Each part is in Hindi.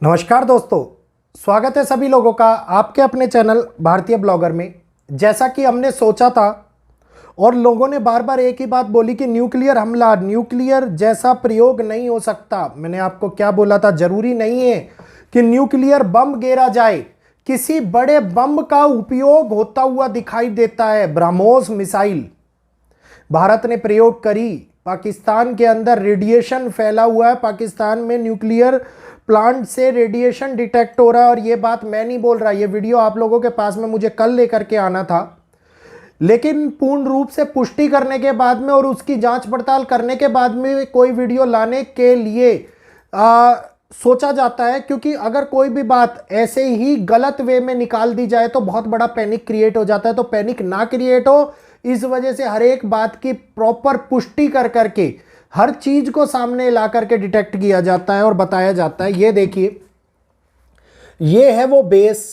नमस्कार दोस्तों, स्वागत है सभी लोगों का आपके अपने चैनल भारतीय ब्लॉगर में। जैसा कि हमने सोचा था और लोगों ने बार बार एक ही बात बोली कि न्यूक्लियर हमला, न्यूक्लियर जैसा प्रयोग नहीं हो सकता। मैंने आपको क्या बोला था, जरूरी नहीं है कि न्यूक्लियर बम गिरा जाए। किसी बड़े बम का उपयोग होता हुआ दिखाई देता है। ब्रह्मोस मिसाइल भारत ने प्रयोग करी, पाकिस्तान के अंदर रेडिएशन फैला हुआ है। पाकिस्तान में न्यूक्लियर प्लांट से रेडिएशन डिटेक्ट हो रहा है। और ये बात मैं नहीं बोल रहा, ये वीडियो आप लोगों के पास में मुझे कल लेकर के आना था, लेकिन पूर्ण रूप से पुष्टि करने के बाद में और उसकी जांच पड़ताल करने के बाद में कोई वीडियो लाने के लिए सोचा जाता है। क्योंकि अगर कोई भी बात ऐसे ही गलत वे में निकाल दी जाए तो बहुत बड़ा पैनिक क्रिएट हो जाता है। तो पैनिक ना क्रिएट हो, इस वजह से हर एक बात की प्रॉपर पुष्टि कर करके हर चीज को सामने ला करके डिटेक्ट किया जाता है और बताया जाता है। ये देखिए, ये है वो बेस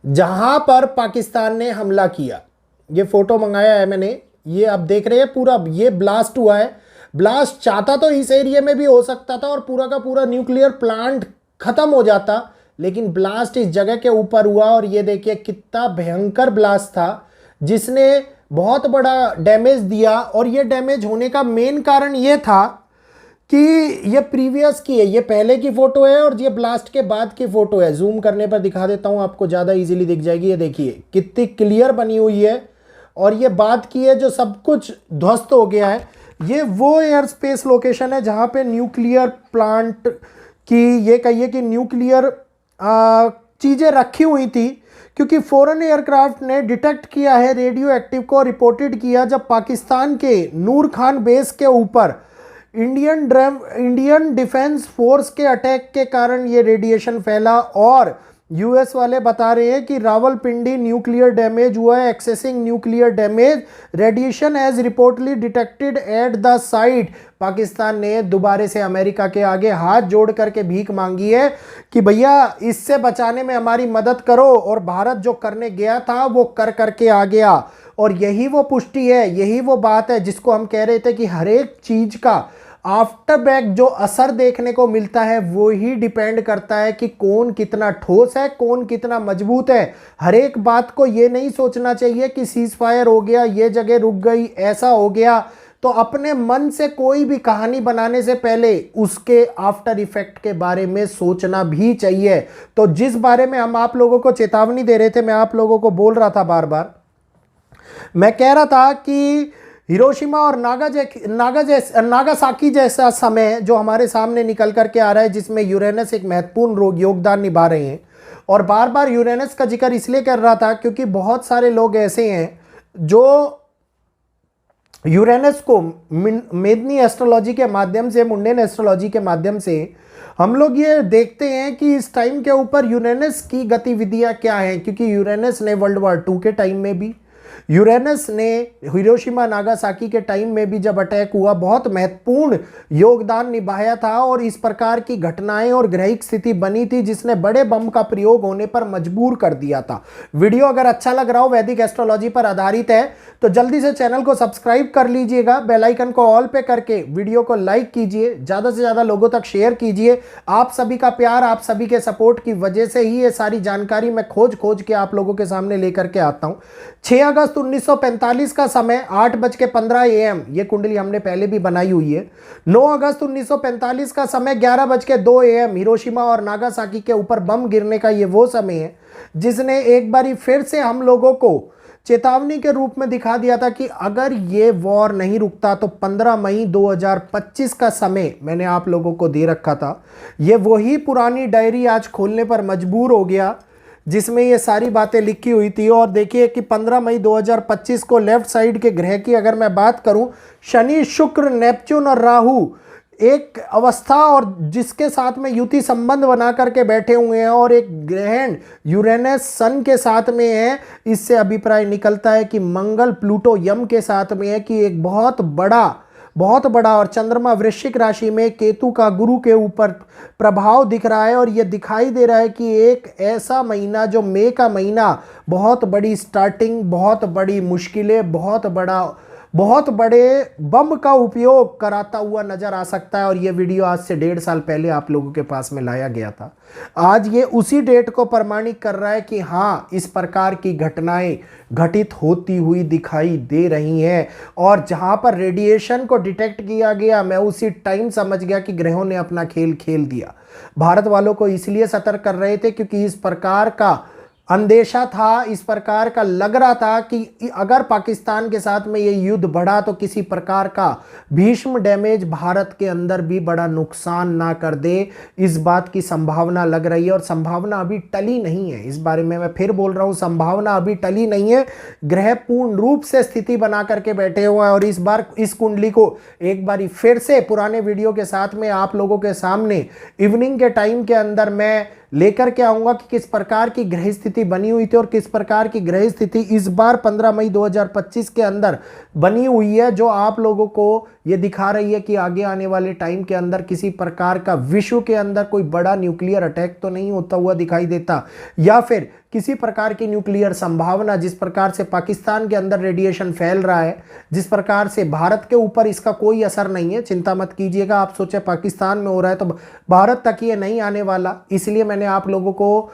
जहां पर पाकिस्तान ने हमला किया। ये फोटो मंगाया है मैंने, ये आप देख रहे हैं पूरा ये ब्लास्ट हुआ है। ब्लास्ट चाहता तो इस एरिया में भी हो सकता था और पूरा का पूरा न्यूक्लियर प्लांट खत्म हो जाता, लेकिन ब्लास्ट इस जगह के ऊपर हुआ। और ये देखिए कितना भयंकर ब्लास्ट था जिसने बहुत बड़ा डैमेज दिया। और ये डैमेज होने का मेन कारण ये था कि ये प्रीवियस की है, ये पहले की फोटो है और ये ब्लास्ट के बाद की फोटो है। जूम करने पर दिखा देता हूं आपको, ज़्यादा इजीली दिख जाएगी। ये देखिए कितनी क्लियर बनी हुई है। और ये बाद की है जो सब कुछ ध्वस्त हो गया है। ये वो एयर स्पेस लोकेशन है जहां पे न्यूक्लियर प्लांट की, ये कहिए कि न्यूक्लियर चीज़ें रखी हुई थी। क्योंकि फॉरेन एयरक्राफ्ट ने डिटेक्ट किया है रेडियो एक्टिव को, रिपोर्टेड किया जब पाकिस्तान के नूर खान बेस के ऊपर इंडियन डिफेंस फोर्स के अटैक के कारण ये रेडिएशन फैला। और यूएस वाले बता रहे हैं कि रावलपिंडी न्यूक्लियर डैमेज हुआ है, accessing nuclear damage, radiation as reportedly detected at the site. Pakistan ने दोबारा से अमेरिका के आगे हाथ जोड़ करके भीख मांगी है कि भैया इससे बचाने में हमारी मदद करो। और भारत जो करने गया था वो कर करके आ गया। और यही वो पुष्टि है, यही वो बात है जिसको हम कह रहे थे कि हर एक चीज का आफ्टर बैक जो असर देखने को मिलता है वो ही डिपेंड करता है कि कौन कितना ठोस है, कौन कितना मजबूत है। हर एक बात को ये नहीं सोचना चाहिए कि सीज फायर हो गया, ये जगह रुक गई, ऐसा हो गया। तो अपने मन से कोई भी कहानी बनाने से पहले उसके आफ्टर इफेक्ट के बारे में सोचना भी चाहिए। तो जिस बारे में हम आप लोगों को चेतावनी दे रहे थे, मैं आप लोगों को बोल रहा था बार बार, मैं कह रहा था कि हिरोशिमा और नागासाकी जैसा समय जो हमारे सामने निकल करके आ रहा है, जिसमें यूरेनस एक महत्वपूर्ण योगदान निभा रहे हैं। और बार बार यूरेनस का जिक्र इसलिए कर रहा था क्योंकि बहुत सारे लोग ऐसे हैं जो यूरेनस को मेदनी एस्ट्रोलॉजी के माध्यम से, मुंडेन एस्ट्रोलॉजी के माध्यम से हम लोग ये देखते हैं कि इस टाइम के ऊपर यूरेनस की गतिविधियां क्या हैं। क्योंकि यूरेनस ने वर्ल्ड वॉर 2 के टाइम में भी, यूरेनस ने हिरोशिमा नागासाकी के टाइम में भी जब अटैक हुआ बहुत महत्वपूर्ण योगदान निभाया था। और इस प्रकार की घटनाएं और ग्रहिक स्थिति बनी थी जिसने बड़े बम का प्रयोग होने पर मजबूर कर दिया था। वीडियो अगर अच्छा लग रहा हो, वैदिक एस्ट्रोलॉजी पर आधारित है, तो जल्दी से चैनल को सब्सक्राइब कर लीजिएगा, बेल आइकन को ऑल पे करके वीडियो को लाइक कीजिए, ज्यादा से ज्यादा लोगों तक शेयर कीजिए। आप सभी का प्यार, आप सभी के सपोर्ट की वजह से ही ये सारी जानकारी मैं खोज के आप लोगों के सामने लेकर के आता हूं। 6 अगस्त 1945 का समय 8:15 AM, ये कुंडली हमने पहले भी बनाई हुई है। 9 अगस्त 1945 का समय 11:02 AM, हिरोशिमा और नागासाकी के ऊपर बम गिरने का ये वो समय है जिसने एक बारी फिर से हम लोगों को चेतावनी के रूप में दिखा दिया था कि अगर ये वॉर नहीं रुकता तो 15 मई 2025 का समय मैंने आप लोगों को दे रखा था। ये वही पुरानी डायरी आज खोलने पर मजबूर हो गया जिसमें ये सारी बातें लिखी हुई थी। और देखिए कि 15 मई 2025 को लेफ्ट साइड के ग्रह की अगर मैं बात करूं, शनि, शुक्र, नेपच्यून और राहु एक अवस्था और जिसके साथ में युति संबंध बना करके बैठे हुए हैं, और एक ग्रहण यूरेनस सन के साथ में है। इससे अभिप्राय निकलता है कि मंगल प्लूटो यम के साथ में है कि एक बहुत बड़ा बहुत बड़ा, और चंद्रमा वृश्चिक राशि में, केतु का गुरु के ऊपर प्रभाव दिख रहा है। और ये दिखाई दे रहा है कि एक ऐसा महीना जो मई का महीना बहुत बड़ी स्टार्टिंग, बहुत बड़ी मुश्किलें, बहुत बड़े बम का उपयोग कराता हुआ नजर आ सकता है। और ये वीडियो आज से 1.5 साल पहले आप लोगों के पास में लाया गया था। आज ये उसी डेट को प्रमाणित कर रहा है कि हाँ, इस प्रकार की घटनाएं घटित होती हुई दिखाई दे रही हैं। और जहां पर रेडिएशन को डिटेक्ट किया गया, मैं उसी टाइम समझ गया कि ग्रहों ने अपना खेल खेल दिया। भारत वालों को इसलिए सतर्क कर रहे थे क्योंकि इस प्रकार का अंदेशा था, इस प्रकार का लग रहा था कि अगर पाकिस्तान के साथ में ये युद्ध बढ़ा तो किसी प्रकार का भीषण डैमेज भारत के अंदर भी बड़ा नुकसान ना कर दे। इस बात की संभावना लग रही है, और संभावना अभी टली नहीं है। इस बारे में मैं फिर बोल रहा हूं, संभावना अभी टली नहीं है। ग्रह पूर्ण रूप से स्थिति बना करके बैठे हुए हैं। और इस बार इस कुंडली को एक बारी फिर से पुराने वीडियो के साथ में आप लोगों के सामने इवनिंग के टाइम के अंदर मैं लेकर के आऊंगा कि किस प्रकार की ग्रह स्थिति बनी हुई थी और किस प्रकार की ग्रह स्थिति इस बार 15 मई 2025 के अंदर बनी हुई है, जो आप लोगों को ये दिखा रही है कि आगे आने वाले टाइम के अंदर किसी प्रकार का विश्व के अंदर कोई बड़ा न्यूक्लियर अटैक तो नहीं होता हुआ दिखाई देता, या फिर किसी प्रकार की न्यूक्लियर संभावना, जिस प्रकार से पाकिस्तान के अंदर रेडिएशन फैल रहा है, जिस प्रकार से भारत के ऊपर इसका कोई असर नहीं है। चिंता मत कीजिएगा, आप सोचे पाकिस्तान में हो रहा है तो भारत तक ये नहीं आने वाला। इसलिए मैंने आप लोगों को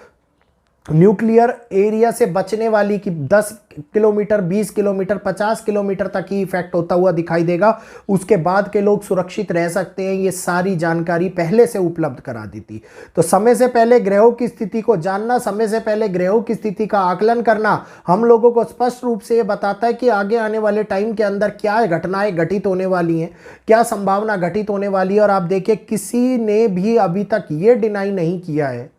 न्यूक्लियर एरिया से बचने वाली कि 10 किलोमीटर, 20 किलोमीटर, 50 किलोमीटर तक ही इफेक्ट होता हुआ दिखाई देगा, उसके बाद के लोग सुरक्षित रह सकते हैं, ये सारी जानकारी पहले से उपलब्ध करा दी थी। तो समय से पहले ग्रहों की स्थिति को जानना, समय से पहले ग्रहों की स्थिति का आकलन करना हम लोगों को स्पष्ट रूप से ये बताता है कि आगे आने वाले टाइम के अंदर क्या घटनाएं घटित होने वाली हैं, क्या संभावना घटित होने वाली है। और आप देखिए, किसी ने भी अभी तक ये डिनाई नहीं किया है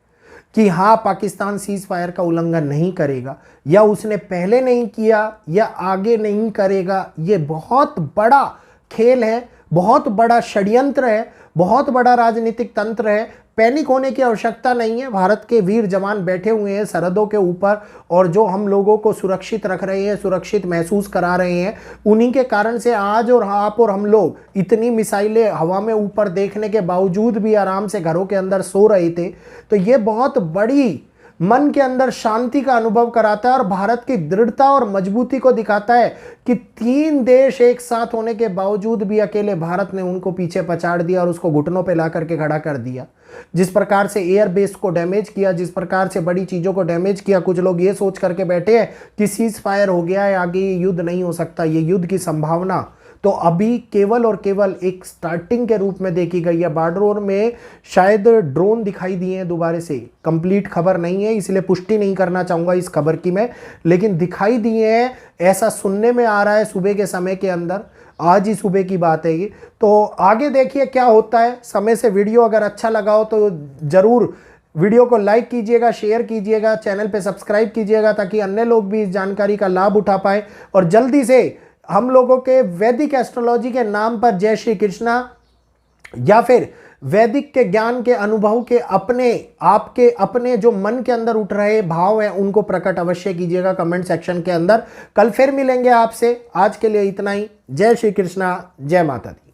कि हाँ, पाकिस्तान सीज फायर का उल्लंघन नहीं करेगा, या उसने पहले नहीं किया या आगे नहीं करेगा। ये बहुत बड़ा खेल है, बहुत बड़ा षड्यंत्र है, बहुत बड़ा राजनीतिक तंत्र है। पैनिक होने की आवश्यकता नहीं है। भारत के वीर जवान बैठे हुए हैं सरहदों के ऊपर, और जो हम लोगों को सुरक्षित रख रहे हैं, सुरक्षित महसूस करा रहे हैं, उन्हीं के कारण से आज और आप और हम लोग इतनी मिसाइलें हवा में ऊपर देखने के बावजूद भी आराम से घरों के अंदर सो रहे थे। तो ये बहुत बड़ी मन के अंदर शांति का अनुभव कराता है, और भारत की दृढ़ता और मजबूती को दिखाता है कि 3 देश एक साथ होने के बावजूद भी अकेले भारत ने उनको पीछे पछाड़ दिया और उसको घुटनों पे ला करके खड़ा कर दिया। जिस प्रकार से एयर बेस को डैमेज किया, जिस प्रकार से बड़ी चीजों को डैमेज किया, कुछ लोग ये सोच करके बैठे हैं कि सीज फायर हो गया है, आगे ये युद्ध नहीं हो सकता। ये युद्ध की संभावना तो अभी केवल और केवल एक स्टार्टिंग के रूप में देखी गई है। बॉर्डर में शायद ड्रोन दिखाई दिए हैं दोबारा से, कंप्लीट खबर नहीं है इसलिए पुष्टि नहीं करना चाहूंगा इस खबर की मैं, लेकिन दिखाई दिए हैं, ऐसा सुनने में आ रहा है सुबह के समय के अंदर। आज ही सुबह की बात है ये। तो आगे देखिए क्या होता है। समय से वीडियो अगर अच्छा लगा हो तो जरूर वीडियो को लाइक कीजिएगा, शेयर कीजिएगा, चैनल पे सब्सक्राइब कीजिएगा, ताकि अन्य लोग भी इस जानकारी का लाभ उठा पाए। और जल्दी से हम लोगों के वैदिक एस्ट्रोलॉजी के नाम पर जय श्री कृष्णा, या फिर वैदिक के ज्ञान के अनुभव के आपके अपने जो मन के अंदर उठ रहे भाव हैं उनको प्रकट अवश्य कीजिएगा कमेंट सेक्शन के अंदर। कल फिर मिलेंगे आपसे। आज के लिए इतना ही। जय श्री कृष्णा, जय माता दी।